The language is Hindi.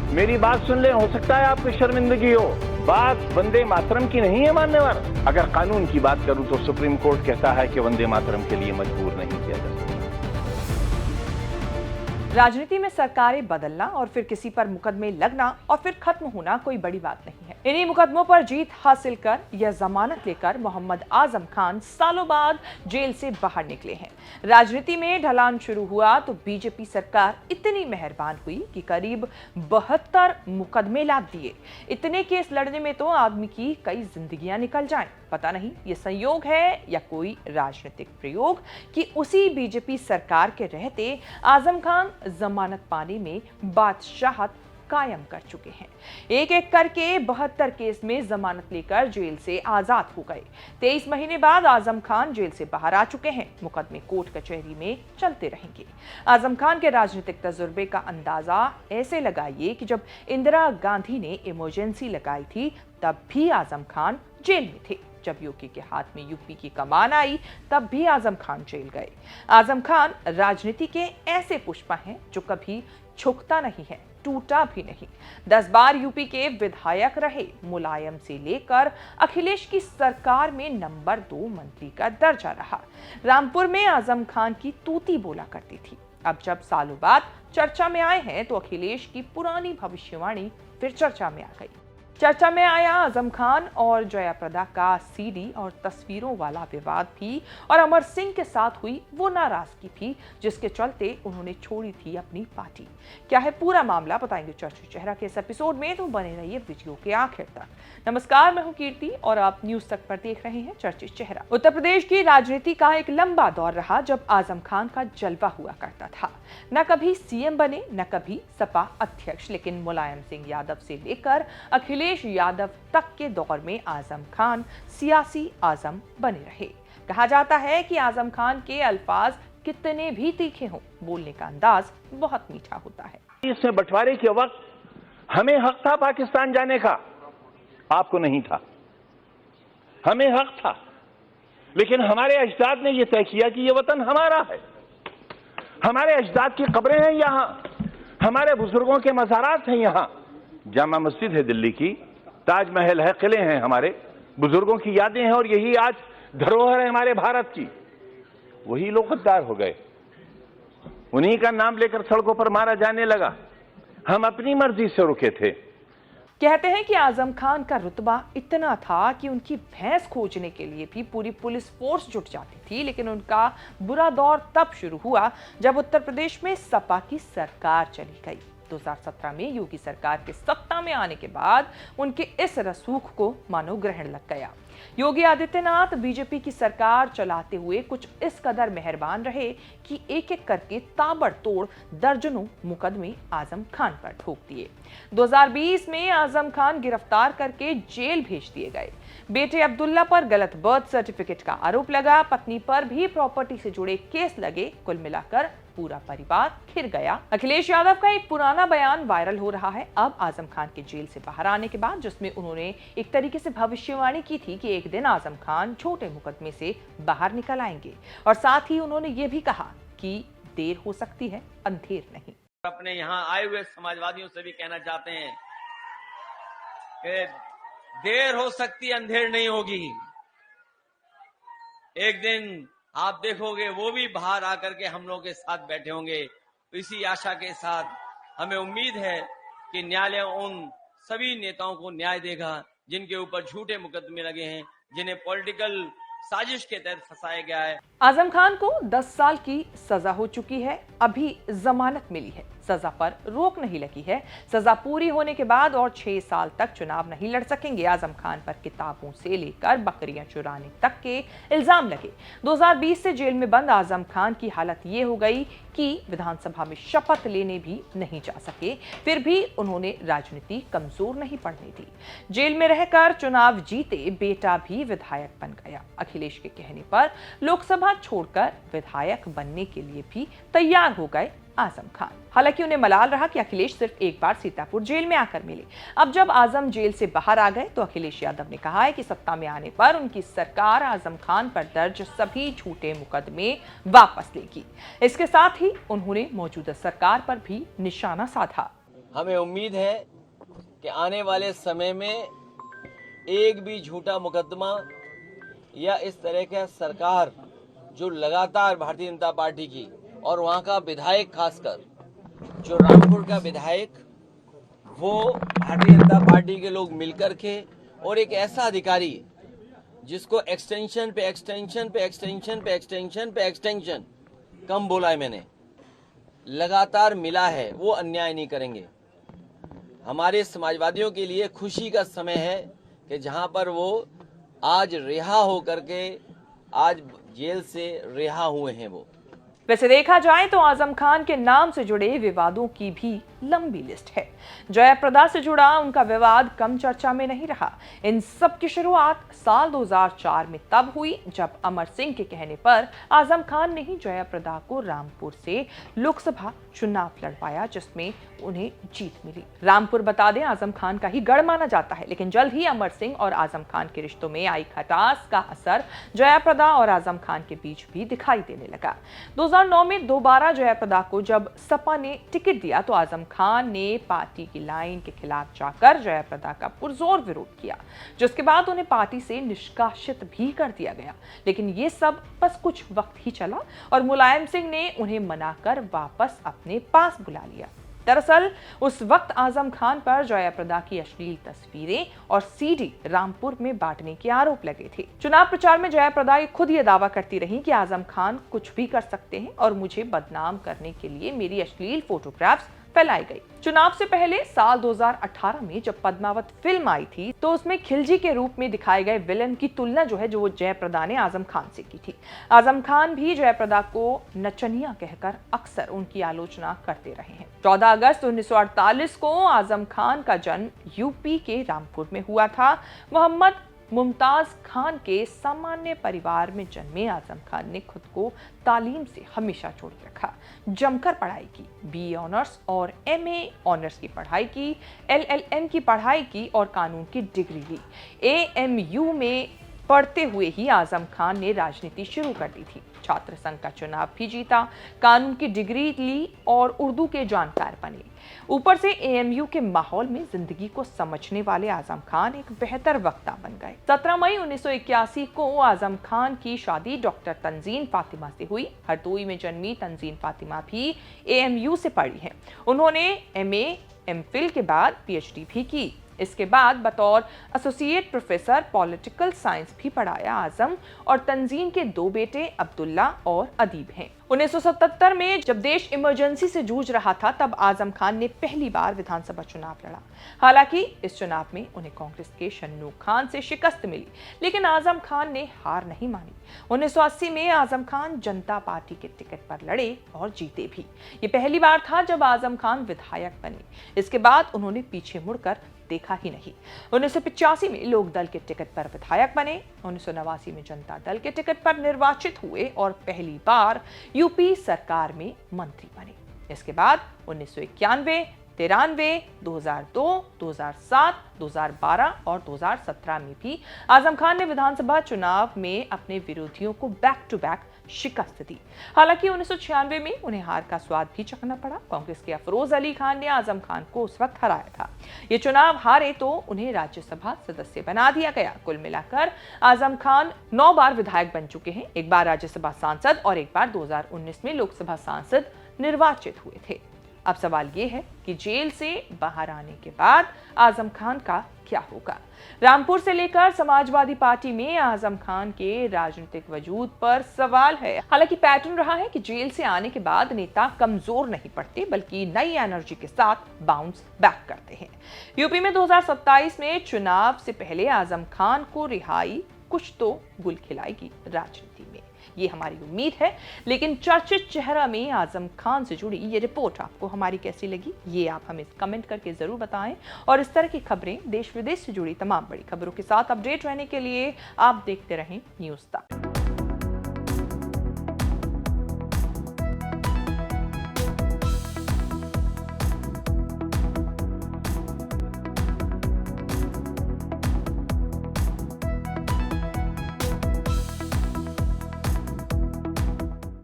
मेरी बात सुन ले, हो सकता है आपको शर्मिंदगी हो। बात वंदे मातरम की नहीं है मान्यवर। अगर कानून की बात करूं तो सुप्रीम कोर्ट कहता है कि वंदे मातरम के लिए मजबूर नहीं किया जा सकता। राजनीति में सरकारें बदलना और फिर किसी पर मुकदमे लगना और फिर खत्म होना कोई बड़ी बात नहीं है। इन्हीं मुकदमों पर जीत हासिल कर या जमानत लेकर मोहम्मद आजम खान सालों बाद जेल से बाहर निकले हैं। राजनीति में ढलान शुरू हुआ तो बीजेपी सरकार इतनी मेहरबान हुई कि करीब 72 मुकदमे लाद दिए। इतने केस लड़ने में तो आदमी की कई जिंदगियां निकल जाएं। पता नहीं ये संयोग है या कोई राजनीतिक प्रयोग कि उसी बीजेपी सरकार के रहते आजम खान जमानत पाने में बादशाहत कायम कर चुके हैं। एक एक करके 72 केस में जमानत लेकर जेल से आजाद हो गए। 23 महीने बाद आजम खान जेल से बाहर आ चुके हैं। मुकदमे कोर्ट कचहरी में चलते रहेंगे। आजम खान के राजनीतिक तजुर्बे का अंदाजा ऐसे लगाइए कि जब इंदिरा गांधी ने इमरजेंसी लगाई थी तब भी आजम खान जेल में थे। जब योगी के हाथ में यूपी की कमान आई तब भी आजम खान जेल गए। आजम खान राजनीति के ऐसे पुष्पा हैं जो कभी झुकता नहीं है, टूटा भी नहीं। 10 बार यूपी के विधायक रहे। मुलायम से लेकर अखिलेश की सरकार में नंबर 2 मंत्री का दर्जा रहा। रामपुर में आजम खान की तूती बोला करती थी। अब जब सालों बाद चर्चा में आए हैं तो अखिलेश की पुरानी भविष्यवाणी फिर चर्चा में आ गई। चर्चा में आया आजम खान और जयाप्रदा का सीडी और तस्वीरों वाला विवाद भी, और अमर सिंह के साथ हुई वो नाराजगी भी जिसके चलते उन्होंने छोड़ी थी अपनी पार्टी। क्या है पूरा मामला, बताएंगे चर्चित चेहरा के इस एपिसोड में, तो बने रहिए वीडियो के आखिर तक। नमस्कार, मैं हूं कीर्ति और आप न्यूज तक पर देख रहे हैं चर्चित चेहरा। उत्तर प्रदेश की राजनीति का एक लंबा दौर रहा जब आजम खान का जलवा हुआ करता था। न कभी सीएम बने न कभी सपा अध्यक्ष, लेकिन मुलायम सिंह यादव से लेकर अखिलेश यादव तक के दौर में आजम खान सियासी आजम बने रहे। कहा जाता है कि आजम खान के अल्फाज कितने भी तीखे हों, बोलने का अंदाज बहुत मीठा होता है। इसमें बंटवारे के वक्त हमें हक था पाकिस्तान जाने का, आपको नहीं था। हमें हक था, लेकिन हमारे अजदाद ने यह तय किया कि यह वतन हमारा है। हमारे अजदाद की कब्रें हैं यहां, हमारे बुजुर्गों के मज़ारात हैं यहां। जामा मस्जिद है दिल्ली की, ताजमहल है, किले हैं, हमारे बुजुर्गों की यादें हैं, और यही आज धरोहर है हमारे भारत की। वही लोग गद्दार हो गए, उन्हीं का नाम लेकर सड़कों पर मारा जाने लगा। हम अपनी मर्जी से रुके थे। कहते हैं कि आजम खान का रुतबा इतना था कि उनकी भैंस खोजने के लिए भी पूरी पुलिस फोर्स जुट जाती थी। लेकिन उनका बुरा दौर तब शुरू हुआ जब उत्तर प्रदेश में सपा की सरकार चली गई। 2017 में योगी सरकार के सत्ता में आने के बाद उनके इस रसूख को मानो ग्रहण लग गया। योगी आदित्यनाथ बीजेपी की सरकार चलाते हुए कुछ इस कदर मेहरबान रहे कि एक एक करके ताबड़तोड़ दर्जनों मुकदमे आजम खान पर ठोक दिए। 2020 में आजम खान गिरफ्तार करके जेल भेज दिए गए। बेटे अब्दुल्ला पर गलत बर्थ सर्टिफिकेट का आरोप लगा, पत्नी पर भी प्रॉपर्टी से जुड़े केस लगे। कुल मिलाकर पूरा परिवार घिर गया। अखिलेश यादव का एक पुराना बयान वायरल हो रहा है अब आजम खान के जेल से बाहर आने के बाद, जिसमें उन्होंने एक तरीके से भविष्यवाणी की थी कि एक दिन आजम खान छोटे मुकदमे से बाहर निकल आएंगे। और साथ ही उन्होंने ये भी कहा कि देर हो सकती है, अंधेर नहीं। अपने यहाँ आए हुए समाजवादियों से भी कहना चाहते हैं कि देर हो सकती, अंधेर नहीं होगी। एक दिन आप देखोगे वो भी बाहर आकर के हम लोगों के साथ बैठे होंगे। इसी आशा के साथ हमें उम्मीद है कि न्यायालय उन सभी नेताओं को न्याय देगा जिनके ऊपर झूठे मुकदमे लगे हैं, जिन्हें पॉलिटिकल साजिश के तहत फंसाया गया है। आजम खान को 10 साल की सजा हो चुकी है, अभी जमानत मिली है, सजा पर रोक नहीं लगी है। सजा पूरी होने के बाद और 6 साल तक चुनाव नहीं लड़ सकेंगे। आजम खान पर किताबों से लेकर बकरियां चुराने तक के इल्जाम लगे। 2020 से जेल में बंद आजम खान की हालत ये हो गई कि विधानसभा में शपथ लेने भी नहीं जा सके। फिर भी उन्होंने राजनीति कमजोर नहीं पड़ने दी। जेल में रहकर चुनाव जीते, बेटा भी विधायक बन गया। अखिलेश के कहने पर लोकसभा छोड़कर विधायक बनने के लिए भी तैयार हो गए आजम खान। हालांकि उन्हें मलाल रहा कि अखिलेश सिर्फ एक बार सीतापुर जेल में आकर मिले। अब जब आजम जेल से बाहर आ गए तो अखिलेश यादव ने कहा है कि सत्ता में आने पर उनकी सरकार आजम खान पर दर्ज सभी झूठे मुकदमे वापस लेगी। इसके साथ ही उन्होंने मौजूदा सरकार पर भी निशाना साधा। हमें उम्मीद है कि आने वाले समय में एक भी झूठा मुकदमा या इस तरह का सरकार जो लगातार भारतीय जनता पार्टी की और वहाँ का विधायक, खासकर जो रामपुर का विधायक, वो भारतीय जनता पार्टी के लोग मिलकर के और एक ऐसा अधिकारी जिसको एक्सटेंशन पे एक्सटेंशन पे एक्सटेंशन पे एक्सटेंशन पे एक्सटेंशन, कम बोला है मैंने, लगातार मिला है, वो अन्याय नहीं करेंगे। हमारे समाजवादियों के लिए खुशी का समय है कि जहां पर वो आज रिहा हो करके आज जेल से रिहा हुए हैं। वो वैसे देखा जाए तो आजम खान के नाम से जुड़े विवादों की भी लंबी लिस्ट है। जयाप्रदा से जुड़ा उनका विवाद कम चर्चा में नहीं रहा। इन सब की शुरुआत साल 2004 में तब हुई जब अमर सिंह के कहने पर आजम खान ने ही जयाप्रदा को रामपुर से लोकसभा चुनाव लड़वाया, जिसमें उन्हें जीत मिली। रामपुर बता दें आजम खान का ही गढ़ माना जाता है, लेकिन जल्द ही अमर सिंह और आजम खान के रिश्तों में आई खटास का असर जयाप्रदा और आजम खान के बीच भी दिखाई देने लगा। 2009 में दोबारा जयाप्रदा को जब सपा ने टिकट दिया तो आजम खान ने पार्टी की लाइन के खिलाफ जाकर जयाप्रदा का पुरजोर विरोध किया, जिसके बाद उन्हें पार्टी से निष्कासित भी कर दिया गया। लेकिन ये सब बस कुछ वक्त ही चला और मुलायम सिंह ने उन्हें मनाकर वापस अपने पास बुला लिया। दरअसल उस वक्त आजम खान पर जयाप्रदा की अश्लील तस्वीरें और सीडी रामपुर में बांटने के आरोप लगे थे। चुनाव प्रचार में जयाप्रदा खुद ये दावा करती रही कि आजम खान कुछ भी कर सकते हैं और मुझे बदनाम करने के लिए मेरी अश्लील फोटोग्राफ्स फैलाई गई। चुनाव से पहले साल 2018 में जब पद्मावत फिल्म आई थी तो उसमें खिलजी के रूप में दिखाए गए विलन की तुलना जो जयाप्रदा ने आजम खान से की थी। आजम खान भी जयाप्रदा को नचनिया कहकर अक्सर उनकी आलोचना करते रहे हैं। 14 अगस्त 1948 को आजम खान का जन्म यूपी के रामपुर में हुआ था। मोहम्मद मुमताज खान के सामान्य परिवार में जन्मे आजम खान ने खुद को तालीम से हमेशा जोड़ रखा। जमकर पढ़ाई की, बीए ऑनर्स और एमए ऑनर्स की पढ़ाई की, एलएलएम की पढ़ाई की और कानून की डिग्री ली। एएमयू में पढ़ते हुए ही आजम खान ने राजनीति शुरू कर दी थी। छात्र संघ का चुनाव भी जीता, कानून की डिग्री ली और उर्दू के जानकार बने। ऊपर से एएमयू के माहौल में जिंदगी को समझने वाले आजम खान एक बेहतर वक्ता बन गए। 17 मई 1981 को आजम खान की शादी डॉक्टर तंजीन फातिमा से हुई। हरदोई में जन्मी तंजीन फातिमा भी एएमयू से पढ़ी हैं। उन्होंने एमए एमफिल के बाद पीएचडी भी की। इसके बाद बतौर एसोसिएट प्रोफेसर पॉलिटिकल साइंस भी पढ़ाया। आजम और तंजीन के 2 बेटे अब्दुल्ला और अदीब हैं। 1977 में जब देश इमरजेंसी से जूझ रहा था तब आजम खान ने पहली बार विधानसभा चुनाव लड़ा। हालांकि इस चुनाव में उन्हें कांग्रेस के शन्नू खान से शिकस्त मिली, लेकिन आजम खान ने हार नहीं मानी। 1980 में आजम खान जनता पार्टी के टिकट पर लड़े और जीते भी। ये पहली बार था जब आजम खान विधायक बने। इसके बाद उन्होंने पीछे मुड़कर देखा ही नहीं। 1985 में लोक दल के टिकट पर विधायक बने। 1989 में जनता दल के टिकट पर निर्वाचित हुए और पहली बार यूपी सरकार में मंत्री बने। इसके बाद 1991, 93, 2002, 2007, 2012 और 2017 में भी आजम खान ने विधानसभा चुनाव में अपने विरोधियों को बैक टू बैक शिकस्त दी। हालांकि 1996 में उन्हें हार का स्वाद भी चखना पड़ा। कांग्रेस के अफरोज अली खान ने आजम खान को उस वक्त हराया था। ये चुनाव हारे तो उन्हें राज्यसभा सदस्य बना दिया गया। कुल मिलाकर आजम खान 9 बार विधायक बन चुके हैं। एक बार राज्यसभा सांसद और एक बार 2019 में लोकसभा सांसद निर्वाचित हुए थे। अब सवाल ये है कि जेल से बाहर आने के बाद आजम खान का क्या होगा। रामपुर से लेकर समाजवादी पार्टी में आजम खान के राजनीतिक वजूद पर सवाल है। हालांकि पैटर्न रहा है कि जेल से आने के बाद नेता कमजोर नहीं पड़ते बल्कि नई एनर्जी के साथ बाउंस बैक करते हैं। यूपी में 2027 में चुनाव से पहले आजम खान को रिहाई कुछ तो गुल खिलाएगी राजनीति में, ये हमारी उम्मीद है। लेकिन चर्चित चेहरा में आजम खान से जुड़ी ये रिपोर्ट आपको हमारी कैसी लगी, ये आप हमें कमेंट करके जरूर बताएं। और इस तरह की खबरें देश विदेश से जुड़ी तमाम बड़ी खबरों के साथ अपडेट रहने के लिए आप देखते रहें न्यूज़ तक।